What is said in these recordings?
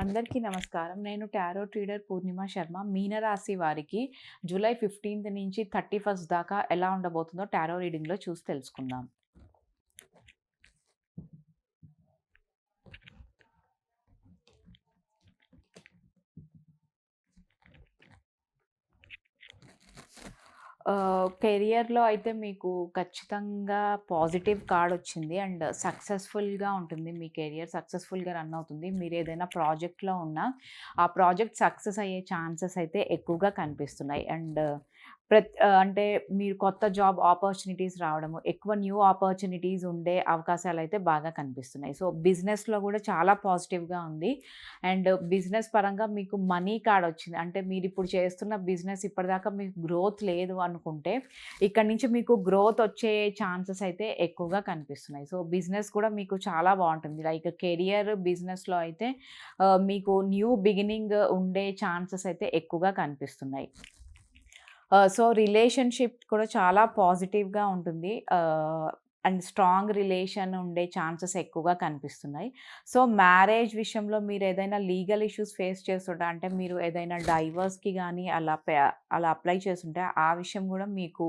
అందరికీ నమస్కారం. నేను టారో ట్రీడర్ పూర్ణిమ శర్మ. మీనరాశి వారికి జూలై 15థ్ నుంచి 31st దాకా ఎలా ఉండబోతుందో టారో రీడింగ్‌లో చూసి తెలుసుకుందాం. కెరియర్‌లో అయితే మీకు ఖచ్చితంగా పాజిటివ్ కార్డొచ్చింది. అండ్ సక్సెస్‌ఫుల్‌గా ఉంటుంది. మీ కెరియర్ సక్సెస్‌ఫుల్‌గా రన్ అవుతుంది. మీరేదైనా ప్రాజెక్ట్‌లో ఉన్నా, ఆ ప్రాజెక్ట్ సక్సెస్ అయ్యే ఛాన్సెస్ అయితే ఎక్కువగా కనిపిస్తున్నాయి. అండ్ అంటే మీరు కొత్త జాబ్ ఆపర్చునిటీస్ రావడము, ఎక్కువ న్యూ ఆపర్చునిటీస్ ఉండే అవకాశాలయితే బాగా కనిపిస్తున్నాయి. సో, బిజినెస్‌లో గూడా చాలా పాజిటివ్‌గా ఉంది. అండ్ బిజినెస్ పరంగా మీకు మనీ కార్డొచ్చింది. అంటే మీరిప్పుడు చేస్తున్న బిజినెస్ ఇప్పటిదాకా మీకు గ్రోత్ లేదు అనుకుంటే, ఇక్కడి నుంచి మీకు గ్రోత్ వచ్చే ఛాన్సెస్ అయితే ఎక్కువగా కనిపిస్తున్నాయి. సో, బిజినెస్ కూడా మీకు చాలా బావుంటుంది. లైక్ కెరియర్, బిజినెస్‌లో అయితే మీకు న్యూ బిగినింగ్ ఉండే ఛాన్సెస్ అయితే ఎక్కువగా కనిపిస్తున్నాయి. సో, రిలేషన్‌షిప్ కూడా చాలా పాజిటివ్‌గా ఉంటుంది. అండ్ స్ట్రాంగ్ రిలేషన్ ఉండే ఛాన్సెస్ ఎక్కువగా కనిపిస్తున్నాయి. సో, మ్యారేజ్ విషయంలో మీరేదైనా లీగల్ ఇష్యూస్ ఫేస్ చేస్తుంటే, అంటే మీరు ఏదైనా డైవర్స్‌కి గానీ అలా అప్లై చేసుంటే, ఆ విషయం గూడా మీకు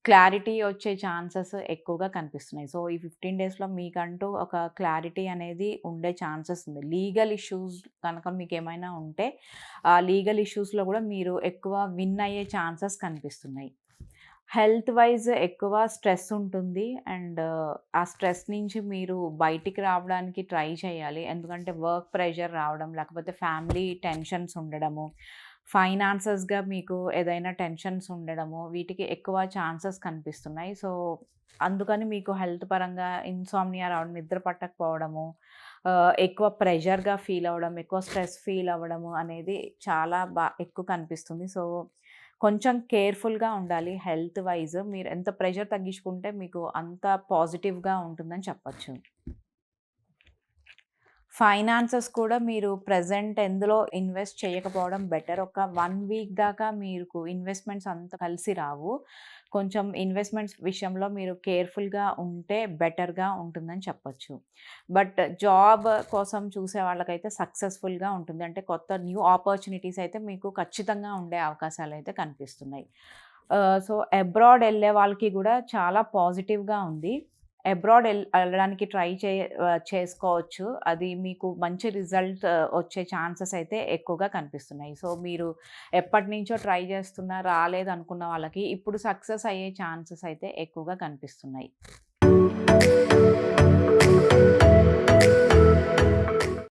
క్లారిటీ వచ్చే ఛాన్సెస్ ఎక్కువగా కనిపిస్తున్నాయి. సో, ఈ 15 డేస్‌లో మీకంటూ ఒక క్లారిటీ అనేది ఉండే ఛాన్సెస్ ఉంది. లీగల్ ఇష్యూస్ కనుక మీకేమైనా ఉంటే, ఆ లీగల్ ఇష్యూస్‌లో గూడా మీరు ఎక్కువ విన్ అయ్యే ఛాన్సెస్ కనిపిస్తున్నాయి. హెల్త్ వైజ్ ఎక్కువ స్ట్రెస్ ఉంటుంది. అండ్ ఆ స్ట్రెస్ నుంచి మీరు బయటికి రావడానికి ట్రై చేయాలి. ఎందుకంటే వర్క్ ప్రెషర్ రావడం, లేకపోతే ఫ్యామిలీ టెన్షన్స్ ఉండడము, ఫైనాన్సెస్‌గా మీకు ఏదైనా టెన్షన్స్ ఉండడము, వీటికి ఎక్కువ ఛాన్సెస్ కనిపిస్తున్నాయి. సో, అందుకని మీకు హెల్త్ పరంగా ఇన్సామ్నియా రావడం, నిద్ర పట్టకపోవడము, ఎక్కువ ప్రెషర్‌గా ఫీల్ అవ్వడం, ఎక్కువ స్ట్రెస్ ఫీల్ అవ్వడము అనేది చాలా ఎక్కువ కనిపిస్తుంది. సో, కొంచెం కేర్‌ఫుల్‌గా ఉండాలి హెల్త్ వైస్. మీరు ఎంత ప్రెషర్ తగ్గించుకుంటే మీకు అంత పాజిటివ్‌గా ఉంటుందని చెప్పొచ్చు. ఫైనాన్సెస్ కూడా మీరు ప్రెజెంట్ ఎందులో ఇన్వెస్ట్ చేయకపోవడం బెటర్. ఒక 1 వీక్ దాకా మీకు ఇన్వెస్ట్‌మెంట్స్ అంత కలిసి రావు. కొంచెం ఇన్వెస్ట్‌మెంట్స్ విషయంలో మీరు కేర్‌ఫుల్‌గా ఉంటే బెటర్‌గా ఉంటుందని చెప్పొచ్చు. బట్ జాబ్ కోసం చూసే వాళ్ళకైతే సక్సెస్‌ఫుల్‌గా ఉంటుంది. అంటే కొత్త న్యూ ఆపర్చునిటీస్ అయితే మీకు ఖచ్చితంగా ఉండే అవకాశాలైతే కనిపిస్తున్నాయి. సో, అబ్రాడ్ ఎళ్ళే వాళ్ళకి గూడా చాలా పాజిటివ్‌గా ఉంది. అబ్రాడ్ ఎళ్ళడానికి చేసుకోవచ్చు. అది మీకు మంచి రిజల్ట్ వచ్చే ఛాన్సెస్ అయితే ఎక్కువగా కనిపిస్తున్నాయి. సో, మీరు ఎప్పటినుంచో ట్రై చేస్తున్నా రాలేదనుకున్న వాళ్ళకి ఇప్పుడు సక్సెస్ అయ్యే ఛాన్సెస్ అయితే ఎక్కువగా కనిపిస్తున్నాయి.